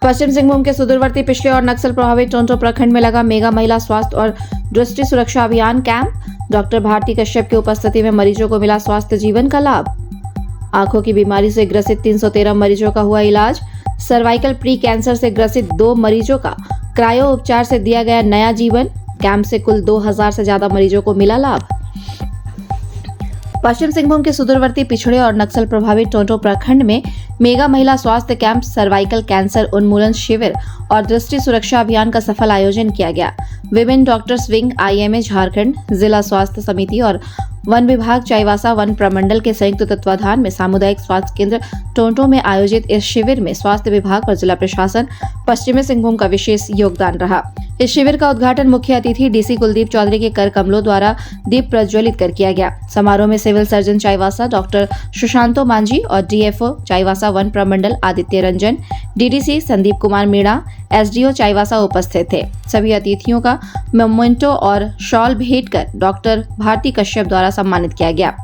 पश्चिम सिंहभूम के सुदूरवर्ती पिछड़े और नक्सल प्रभावित टोंटो प्रखंड में लगा मेगा महिला स्वास्थ्य और दृष्टि सुरक्षा अभियान कैंप। डॉक्टर भारती कश्यप की उपस्थिति में मरीजों को मिला स्वास्थ्य जीवन का लाभ। आंखों की बीमारी से ग्रसित 313 मरीजों का हुआ इलाज। सर्वाइकल प्री कैंसर से ग्रसित 2 मरीजों का क्रायो उपचार से दिया गया नया जीवन। कैंप से कुल 2000 से ज्यादा मरीजों को मिला लाभ। पश्चिम सिंहभूम के सुदूरवर्ती पिछड़े और नक्सल प्रभावित टोंटो प्रखंड में मेगा महिला स्वास्थ्य कैंप, सर्वाइकल कैंसर उन्मूलन शिविर और दृष्टि सुरक्षा अभियान का सफल आयोजन किया गया। Women doctors wing IMA Jharkhand, जिला स्वास्थ्य समिति और वन विभाग चाईबासा वन प्रमंडल के संयुक्त तत्वाधान में सामुदायिक स्वास्थ्य केंद्र टोंटो में आयोजित इस शिविर में स्वास्थ्य विभाग और जिला प्रशासन पश्चिमी सिंहभूम का विशेष योगदान रहा। इस शिविर का उद्घाटन मुख्य अतिथि DC कुलदीप चौधरी के कर कमलों द्वारा दीप प्रज्वलित कर किया गया। समारोह में civil surgeon Chaibasa doctor Sushanto Manjhi और DFO चाईबासा वन प्रमंडल आदित्य रंजन, DDC संदीप कुमार मीणा, SDO चाईबासा उपस्थित थे। सभी अतिथियों का मोमेंटो और शॉल भेंट कर डॉक्टर भारती कश्यप द्वारा सम्मानित किया गया।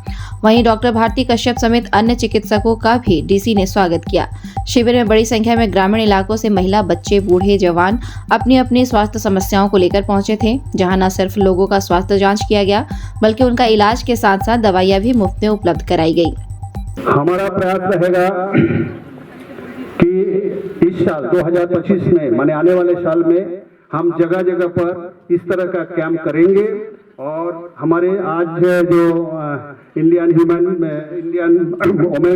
वहीं डॉक्टर भारती कश्यप समेत अन्य चिकित्सकों का भी DC ने स्वागत किया। शिविर में बड़ी संख्या में ग्रामीण इलाकों से महिला, बच्चे, बूढ़े, जवान अपनी अपनी स्वास्थ्य समस्याओं को लेकर पहुंचे थे, जहां न सिर्फ लोगों का स्वास्थ्य जांच किया गया बल्कि उनका इलाज के साथ साथ दवाइयां भी मुफ्त में उपलब्ध कराई गई। हमारा प्रयास रहेगा कि इस साल 2025 में माने आने वाले साल में हम जगह जगह पर इस तरह का कैंप करेंगे और हमारे आज जो इंडियन वुमेन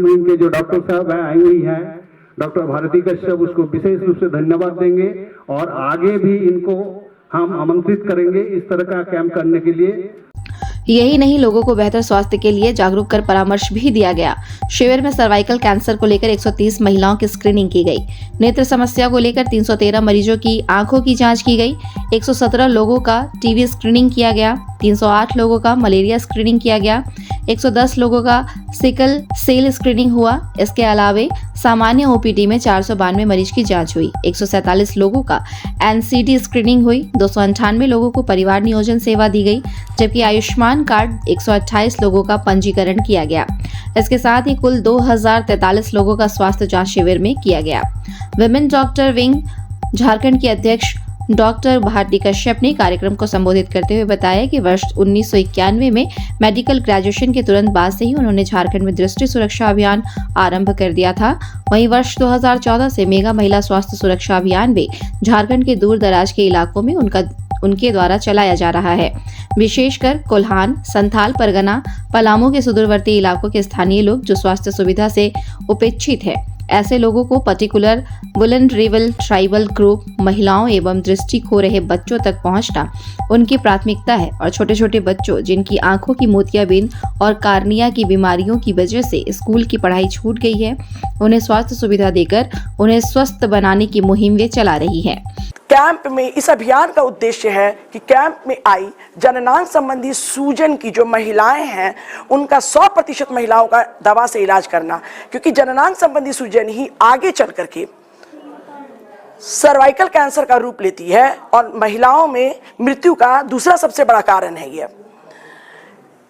विंग के जो डॉक्टर साहब हैं आई हुई हैं, डॉक्टर भारती कश्यप, उसको विशेष रूप से धन्यवाद देंगे और आगे भी इनको हम आमंत्रित करेंगे इस तरह का कैंप करने के लिए। यही नहीं, लोगों को बेहतर स्वास्थ्य के लिए जागरूक कर परामर्श भी दिया गया। शिविर में सर्वाइकल कैंसर को लेकर 130 महिलाओं की स्क्रीनिंग की गई। नेत्र समस्या को लेकर 313 मरीजों की आंखों की जांच की गई। 117 लोगों का TB स्क्रीनिंग किया गया। 308 लोगों का मलेरिया स्क्रीनिंग किया गया। 110 लोगों का सिकल सेल स्क्रीनिंग हुआ। इसके अलावे सामान्य OPD में 492 मरीज की जांच हुई। 147 लोगों का NCD स्क्रीनिंग हुई। 298 लोगों को परिवार नियोजन सेवा दी गई, जबकि आयुष्मान कार्ड 128 लोगों का पंजीकरण किया गया। इसके साथ ही कुल 2043 लोगों का स्वास्थ्य जांच शिविर में किया गया। विमेन डॉक्टर विंग झारखंड के अध्यक्ष डॉक्टर भारती कश्यप ने कार्यक्रम को संबोधित करते हुए बताया कि वर्ष 1991 में मेडिकल ग्रेजुएशन के तुरंत बाद से ही उन्होंने झारखंड में दृष्टि सुरक्षा अभियान आरंभ कर दिया था। वहीं वर्ष 2014 से मेगा महिला स्वास्थ्य सुरक्षा अभियान भी झारखंड के दूर दराज के इलाकों में उनके द्वारा चलाया जा रहा है। विशेषकर कोल्हान, संथाल परगना, पलामू के सुदूरवर्ती इलाकों के स्थानीय लोग जो स्वास्थ्य सुविधा से उपेक्षित है, ऐसे लोगों को पर्टिकुलर वुलनरेबल ट्राइबल ग्रुप, महिलाओं एवं दृष्टि खो रहे बच्चों तक पहुंचना उनकी प्राथमिकता है और छोटे छोटे बच्चों जिनकी आंखों की मोतियाबिंद और कार्निया की बीमारियों की वजह से स्कूल की पढ़ाई छूट गई है, उन्हें स्वास्थ्य सुविधा देकर उन्हें स्वस्थ बनाने की मुहिम वे चला रही है। कैंप में इस अभियान का उद्देश्य है कि कैंप में आई जननांग संबंधी सूजन की जो महिलाएं हैं उनका 100% महिलाओं का दवा से इलाज करना, क्योंकि जननांग संबंधी सूजन ही आगे चल करके सर्वाइकल कैंसर का रूप लेती है और महिलाओं में मृत्यु का दूसरा सबसे बड़ा कारण है। ये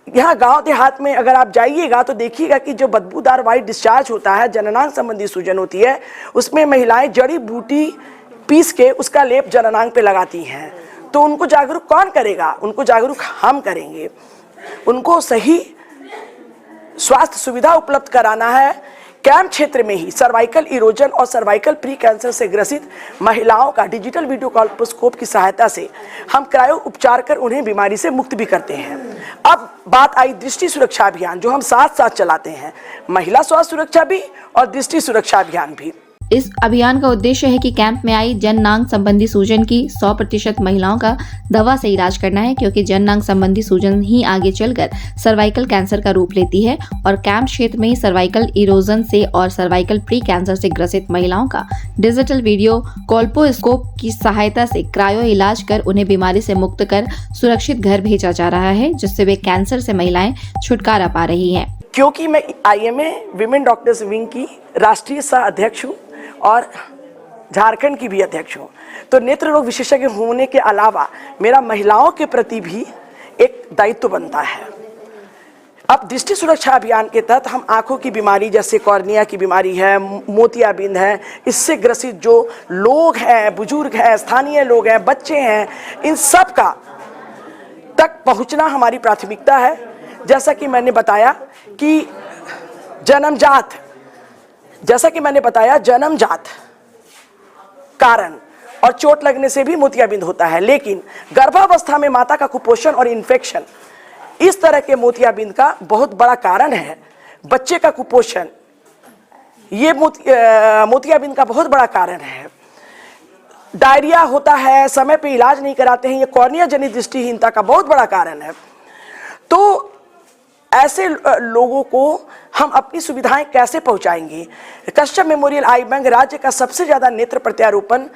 यहाँ गांव देहात में अगर आप जाइएगा तो देखिएगा कि जो बदबूदार वाइट डिस्चार्ज होता है, जननांग संबंधी सूजन होती है, उसमें महिलाएं जड़ी बूटी पीस के उसका लेप जननांग पे लगाती हैं। तो उनको जागरूक कौन करेगा? उनको जागरूक हम करेंगे। उनको सही स्वास्थ्य सुविधा उपलब्ध कराना है। कैंप क्षेत्र में ही सर्वाइकल इरोजन और सर्वाइकल प्री कैंसर से ग्रसित महिलाओं का डिजिटल वीडियो कॉल्पोस्कोप की सहायता से हम क्रायो उपचार कर उन्हें बीमारी से मुक्त भी करते हैं। अब बात आई दृष्टि सुरक्षा अभियान, जो हम साथ साथ चलाते हैं, महिला स्वास्थ्य सुरक्षा भी और दृष्टि सुरक्षा अभियान भी। इस अभियान का उद्देश्य है कि कैंप में आई जननांग संबंधी सूजन की 100% महिलाओं का दवा से इलाज करना है, क्योंकि जननांग संबंधी सूजन ही आगे चलकर सर्वाइकल कैंसर का रूप लेती है और कैंप क्षेत्र में ही सर्वाइकल इरोजन से और सर्वाइकल प्री कैंसर से ग्रसित महिलाओं का डिजिटल वीडियो कॉल्पोस्कोप की सहायता से क्रायो इलाज कर उन्हें बीमारी से मुक्त कर सुरक्षित घर भेजा जा रहा है, जिससे वे कैंसर से महिलाएं छुटकारा पा रही हैं। क्योंकि मैं IMA विमेन डॉक्टर्स विंग की राष्ट्रीय सह अध्यक्ष हूँ और झारखंड की भी अध्यक्ष हूँ, तो नेत्र रोग विशेषज्ञ होने के अलावा मेरा महिलाओं के प्रति भी एक दायित्व बनता है। अब दृष्टि सुरक्षा अभियान के तहत हम आंखों की बीमारी जैसे कॉर्निया की बीमारी है, मोतियाबिंद है, इससे ग्रसित जो लोग हैं, बुजुर्ग हैं, स्थानीय लोग हैं, बच्चे हैं, इन सब का तक पहुंचना हमारी प्राथमिकता है। जैसा कि मैंने बताया कि जन्मजात कारण और चोट लगने से भी मोतियाबिंद होता है, लेकिन गर्भावस्था में माता का कुपोषण और इन्फेक्शन इस तरह के मोतियाबिंद का बहुत बड़ा कारण है। बच्चे का कुपोषण ये मोतियाबिंद का बहुत बड़ा कारण है। डायरिया होता है, समय पे इलाज नहीं कराते हैं, ये कॉर्निया जनित दृष्टिहीनता का बहुत बड़ा कारण है। तो ऐसे लोगों को हम अपनी सुविधाएं कैसे पहुंचाएंगे? कश्यप मेमोरियल आई बैंक राज्य का सबसे ज्यादा नेत्र प्रत्यारोपण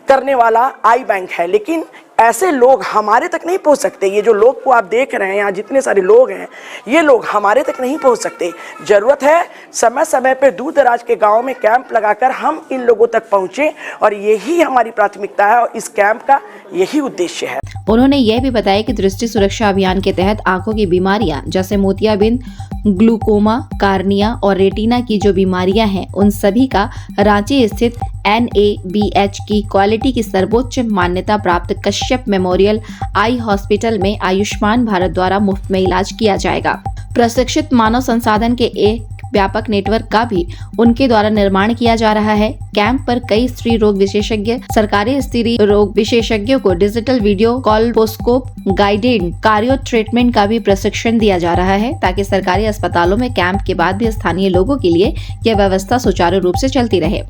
करने वाला आई बैंक है, लेकिन ऐसे लोग हमारे तक नहीं पहुंच सकते। ये जो लोग को आप देख रहे हैं, यहाँ जितने सारे लोग हैं, ये लोग हमारे तक नहीं पहुंच सकते। जरूरत है समय समय पर दूर दराज के गाँव में कैंप लगाकर हम इन लोगों तक पहुँचे, और यही हमारी प्राथमिकता है और इस कैंप का यही उद्देश्य है। उन्होंने यह भी बताया कि दृष्टि सुरक्षा अभियान के तहत आंखों की बीमारियां जैसे मोतियाबिंद, ग्लूकोमा, कार्निया और रेटिना की जो बीमारियां हैं, उन सभी का रांची स्थित NABH की क्वालिटी की सर्वोच्च मान्यता प्राप्त कश्यप मेमोरियल आई हॉस्पिटल में आयुष्मान भारत द्वारा मुफ्त में इलाज किया जाएगा। प्रशिक्षित मानव संसाधन के एक व्यापक नेटवर्क का भी उनके द्वारा निर्माण किया जा रहा है। कैंप पर कई स्त्री रोग विशेषज्ञ, सरकारी स्त्री रोग विशेषज्ञों को digital video colposcope guided cardio treatment का भी प्रशिक्षण दिया जा रहा है, ताकि सरकारी अस्पतालों में कैंप के बाद भी स्थानीय लोगों के लिए यह व्यवस्था सुचारू रूप से चलती रहे।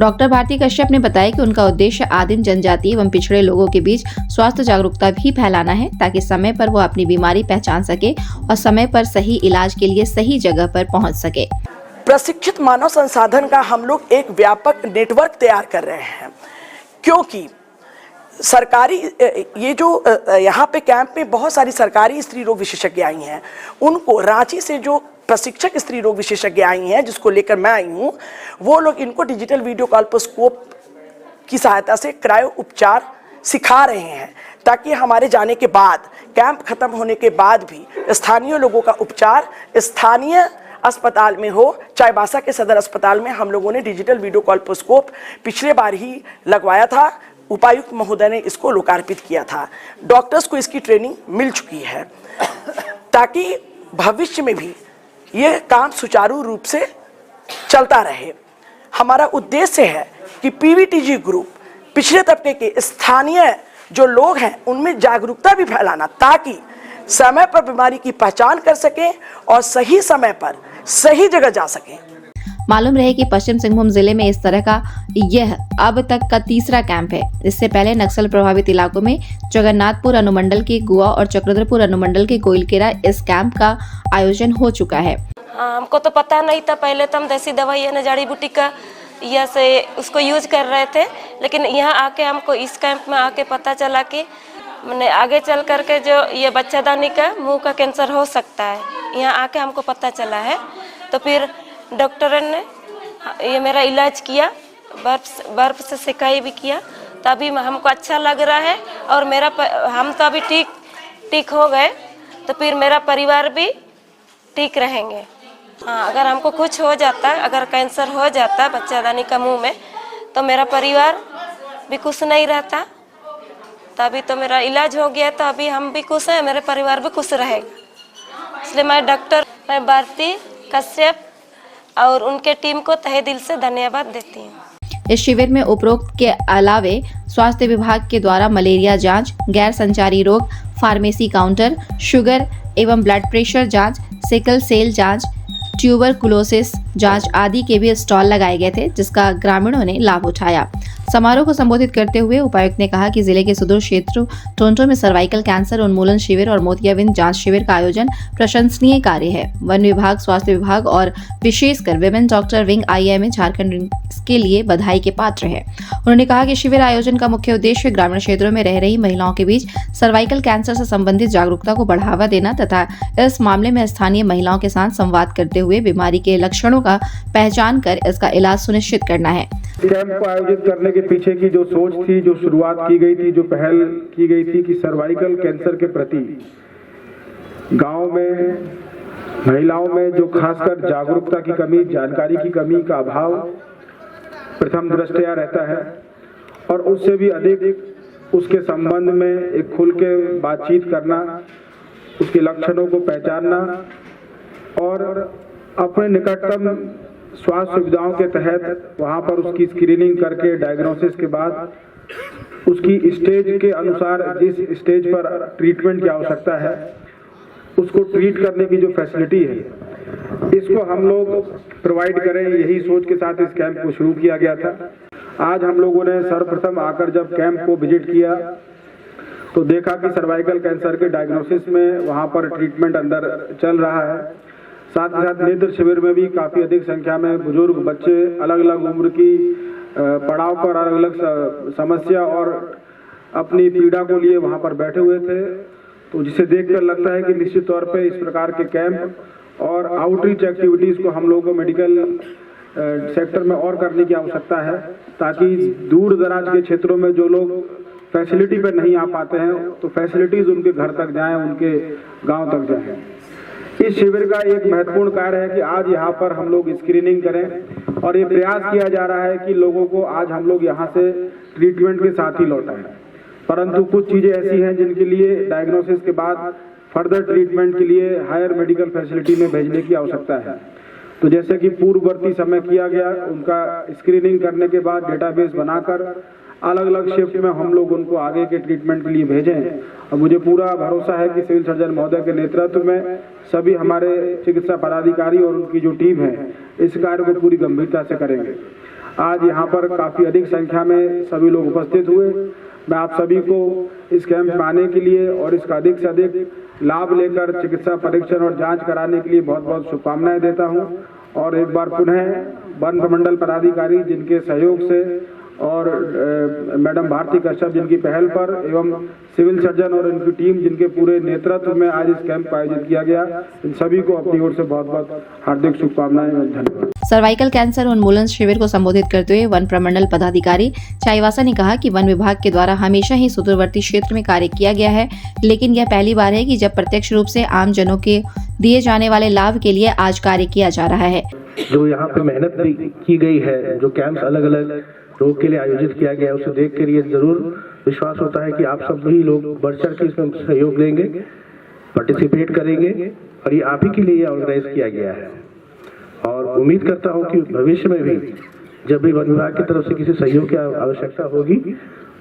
डॉक्टर भारती कश्यप ने बताया कि उनका उद्देश्य आदिम जनजाति एवं पिछड़े लोगों के बीच स्वास्थ्य जागरूकता भी फैलाना है, ताकि समय पर वो अपनी बीमारी पहचान सके और समय पर सही इलाज के लिए सही जगह पर पहुंच सके। प्रशिक्षित मानव संसाधन का हम लोग एक व्यापक नेटवर्क तैयार कर रहे हैं, क्योंकि सरकारी ये जो यहाँ पे कैंप में बहुत सारी सरकारी स्त्री रोग विशेषज्ञ आई हैं, उनको रांची से जो प्रशिक्षक स्त्री रोग विशेषज्ञ आई हैं, जिसको लेकर मैं आई हूँ, वो लोग इनको डिजिटल वीडियो कॉल्पोस्कोप की सहायता से क्रायो उपचार सिखा रहे हैं, ताकि हमारे जाने के बाद, कैंप खत्म होने के बाद भी स्थानीय लोगों का उपचार स्थानीय अस्पताल में हो। चाईबासा के सदर अस्पताल में हम लोगों ने डिजिटल वीडियो कॉल्पोस्कोप पिछले बार ही लगवाया था, उपायुक्त महोदय ने इसको लोकार्पित किया था। डॉक्टर्स को इसकी ट्रेनिंग मिल चुकी है, ताकि भविष्य में भी ये काम सुचारू रूप से चलता रहे। हमारा उद्देश्य है कि पीवीटीजी ग्रुप पिछड़े तबके के स्थानीय जो लोग हैं उनमें जागरूकता भी फैलाना, ताकि समय पर बीमारी की पहचान कर सकें और सही समय पर सही जगह जा सकें। मालूम रहे कि पश्चिम सिंहभूम जिले में इस तरह का यह अब तक का तीसरा कैंप है। इससे पहले नक्सल प्रभावित इलाकों में जगन्नाथपुर अनुमंडल के गुआ और चक्रधरपुर अनुमंडल के कोइलकेरा इस कैंप का आयोजन हो चुका है। हमको तो पता नहीं था, पहले तो हम देसी दवाई है ना जड़ी बूटी का यह से उसको यूज कर रहे थे, लेकिन यहाँ आके हमको इस कैंप में आके पता चला कि मैंने आगे चल करके जो ये बच्चादानी का मुंह का कैंसर हो सकता है, यहाँ आके हमको पता चला है। तो फिर डॉक्टर ने ये मेरा इलाज किया, बर्फ से सिकाई भी किया, तभी हमको अच्छा लग रहा है और हम तो अभी ठीक हो गए, तो फिर मेरा परिवार भी ठीक रहेंगे। हाँ, अगर हमको कुछ हो जाता है, अगर कैंसर हो जाता है बच्चादानी का मुंह में, तो मेरा परिवार भी खुश नहीं रहता। तभी तो मेरा इलाज हो गया, तो अभी हम भी खुश हैं, मेरे परिवार भी खुश रहेगा। इसलिए मैं डॉक्टर भारती कश्यप और उनके टीम को तहे दिल से धन्यवाद देती हूँ। इस शिविर में उपरोक्त के अलावे स्वास्थ्य विभाग के द्वारा मलेरिया जांच, गैर संचारी रोग, फार्मेसी काउंटर, शुगर एवं ब्लड प्रेशर जांच, सिकल सेल जांच, ट्यूबरकुलोसिस जांच आदि के भी स्टॉल लगाए गए थे, जिसका ग्रामीणों ने लाभ उठाया। समारोह को संबोधित करते हुए उपायुक्त ने कहा कि जिले के सुदूर क्षेत्र टोंटो में सर्वाइकल कैंसर उन्मूलन शिविर और मोतियाबिंद जांच शिविर का आयोजन प्रशंसनीय कार्य है। वन विभाग, स्वास्थ्य विभाग और विशेषकर women doctor wing IIMA Jharkhand के लिए बधाई के पात्र है। उन्होंने कहा कि शिविर आयोजन का मुख्य उद्देश्य ग्रामीण क्षेत्रों में रह रही महिलाओं के बीच सर्वाइकल कैंसर से संबंधित जागरूकता को बढ़ावा देना तथा इस मामले में स्थानीय महिलाओं के साथ संवाद करते हुए बीमारी के लक्षणों का पहचान कर इसका इलाज सुनिश्चित करना है। कैंप को आयोजित करने के पीछे की जो सोच थी, जो शुरुआत की गई थी, जो पहल की गई थी कि सर्वाइकल कैंसर के प्रति गांव में महिलाओं में जो खासकर जागरूकता की कमी, जानकारी की कमी का अभाव प्रथम दृष्टया रहता है और उससे भी अधिक उसके संबंध में एक खुल के बातचीत करना, उसके लक्षणों को पहचानना और अपने निकटतम स्वास्थ्य सुविधाओं के तहत वहां पर उसकी स्क्रीनिंग करके डायग्नोसिस के बाद उसकी स्टेज के अनुसार जिस स्टेज पर ट्रीटमेंट की आवश्यकता है उसको ट्रीट करने की जो फैसिलिटी है इसको हम लोग प्रोवाइड करें, यही सोच के साथ इस कैंप को शुरू किया गया था। आज हम लोगों ने सर्वप्रथम आकर जब कैंप को विजिट किया तो देखा कि सर्वाइकल कैंसर के डायग्नोसिस में वहां पर ट्रीटमेंट अंदर चल रहा है। साथ ही साथ नेत्र शिविर में भी काफी अधिक संख्या में बुजुर्ग बच्चे अलग अलग उम्र की पड़ाव पर अलग अलग समस्या और अपनी पीड़ा को लिए वहां पर बैठे हुए थे। तो जिसे देखकर लगता है कि निश्चित तौर पे इस प्रकार के कैंप और आउटरीच एक्टिविटीज को हम लोगों को मेडिकल सेक्टर में और करने की आवश्यकता है, ताकि दूर दराज के क्षेत्रों में जो लोग फैसिलिटी पर नहीं आ पाते हैं तो फैसिलिटीज उनके घर तक जाएं, उनके गांव तक जाएं। इस शिविर का एक महत्वपूर्ण कार्य है कि आज यहाँ पर हम लोग स्क्रीनिंग करें और ये प्रयास किया जा रहा है कि लोगों को आज हम लोग यहाँ से ट्रीटमेंट के साथ ही लौटाएं। परंतु कुछ चीजें ऐसी हैं जिनके लिए डायग्नोसिस के बाद फर्दर ट्रीटमेंट के लिए हायर मेडिकल फैसिलिटी में भेजने की आवश्यकता है। तो जैसे कि पूर्ववर्ती समय किया गया, उनका स्क्रीनिंग करने के बाद डेटाबेस बनाकर अलग अलग शिफ्ट में हम लोग उनको आगे के ट्रीटमेंट के लिए भेजें। और मुझे पूरा भरोसा है कि सिविल सर्जन महोदय के नेतृत्व में सभी हमारे चिकित्सा पदाधिकारी और उनकी जो टीम है इस कार्य को पूरी गंभीरता से करेंगे। आज यहाँ पर काफी अधिक संख्या में सभी लोग उपस्थित हुए। मैं आप सभी को इस कैंप में आने के लिए और इसका अधिक से अधिक लाभ लेकर चिकित्सा परीक्षण और जांच कराने के लिए बहुत बहुत शुभकामनाएं देता हूं। और एक बार पुनः वन प्रमंडल पदाधिकारी जिनके सहयोग से और मैडम भारती कश्यप जिनकी पहल पर एवं सिविल सर्जन और इनकी टीम जिनके पूरे नेतृत्व में आज इस कैंप का आयोजित किया गया, इन सभी को अपनी ओर से बहुत बहुत हार्दिक शुभकामनाएं और धन्यवाद। सर्वाइकल कैंसर उन्मूलन शिविर को संबोधित करते हुए वन प्रमंडल पदाधिकारी चाईवासा ने कहा कि वन विभाग के द्वारा हमेशा ही सुदूरवर्ती क्षेत्र में कार्य किया गया है, लेकिन यह पहली बार है कि जब प्रत्यक्ष रूप से आम जनों के दिए जाने वाले लाभ के लिए आज कार्य किया जा रहा है। जो यहाँ पे मेहनत की गई है, जो कैंप अलग अलग रोग के लिए आयोजित किया गया है, उसे देख कर ये जरूर विश्वास होता है कि आप सब भी लोग बढ़ चढ़ के इसमें सहयोग लेंगे, पार्टिसिपेट करेंगे और ये आप ही के लिए ऑर्गेनाइज किया गया है। और उम्मीद करता हूँ कि भविष्य में भी जब भी वन विभाग की तरफ से किसी सहयोग की आवश्यकता होगी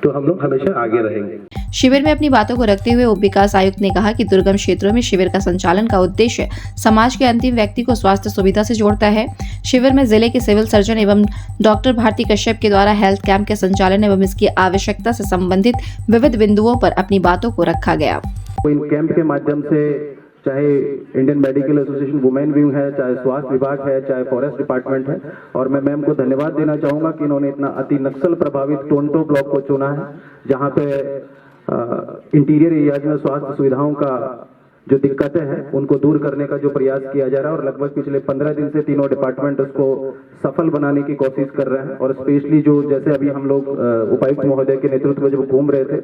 तो हम लोग हमेशा आगे रहेंगे। शिविर में अपनी बातों को रखते हुए उप विकास आयुक्त ने कहा कि दुर्गम क्षेत्रों में शिविर का संचालन का उद्देश्य समाज के अंतिम व्यक्ति को स्वास्थ्य सुविधा से जोड़ता है। शिविर में जिले के सिविल सर्जन एवं डॉक्टर भारती कश्यप के द्वारा हेल्थ कैंप के संचालन एवं इसकी आवश्यकता से संबंधित विविध बिंदुओं पर अपनी बातों को रखा गया। इन कैंप के माध्यम से चाहे Indian medical association women wing है, चाहे स्वास्थ्य विभाग है, चाहे फॉरेस्ट डिपार्टमेंट है, और मैं मैम को धन्यवाद देना चाहूंगा कि इन्होंने इतना अति नक्सल प्रभावित टोरंटो ब्लॉक को चुना है, जहां पे इंटीरियर एरियाज में स्वास्थ्य सुविधाओं का जो दिक्कतें हैं उनको दूर करने का जो प्रयास किया जा रहा है। और लगभग पिछले 15 दिन से तीनों डिपार्टमेंट उसको सफल बनाने की कोशिश कर रहे हैं। और स्पेशली जो जैसे अभी हम लोग उपायुक्त महोदय के नेतृत्व में जब घूम रहे थे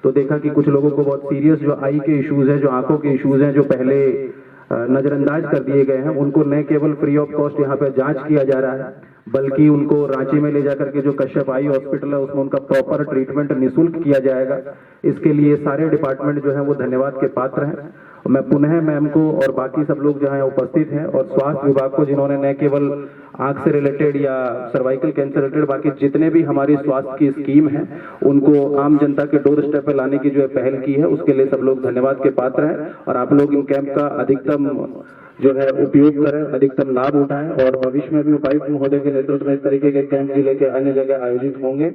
तो देखा कि कुछ लोगों को बहुत सीरियस जो आई के इश्यूज हैं, जो आंखों के इश्यूज हैं, जो पहले नजरअंदाज कर दिए गए हैं, उनको न केवल फ्री ऑफ कॉस्ट यहाँ पे जांच किया जा रहा है, बल्कि उनको रांची में ले जाकर के जो कश्यप आई हॉस्पिटल है उसमें उनका प्रॉपर ट्रीटमेंट निःशुल्क किया जाएगा। इसके लिए सारे डिपार्टमेंट जो है वो धन्यवाद के पात्र हैं। मैं पुनः मैम को और बाकी सब लोग जहाँ उपस्थित हैं और स्वास्थ्य विभाग को जिन्होंने न केवल आंख से रिलेटेड या सर्वाइकल कैंसर रिलेटेड बाकी जितने भी हमारी स्वास्थ्य की स्कीम है उनको आम जनता के डोर स्टेप पे लाने की जो पहल की है उसके लिए सब लोग धन्यवाद के पात्र हैं। और आप लोग इन कैंप का अधिकतम जो है उपयोग करें, अधिकतम लाभ उठाएं और भविष्य में भी उपायुक्त महोदय के नेतृत्व में इस तरीके के कैंप जिले के अन्य जगह आयोजित होंगे।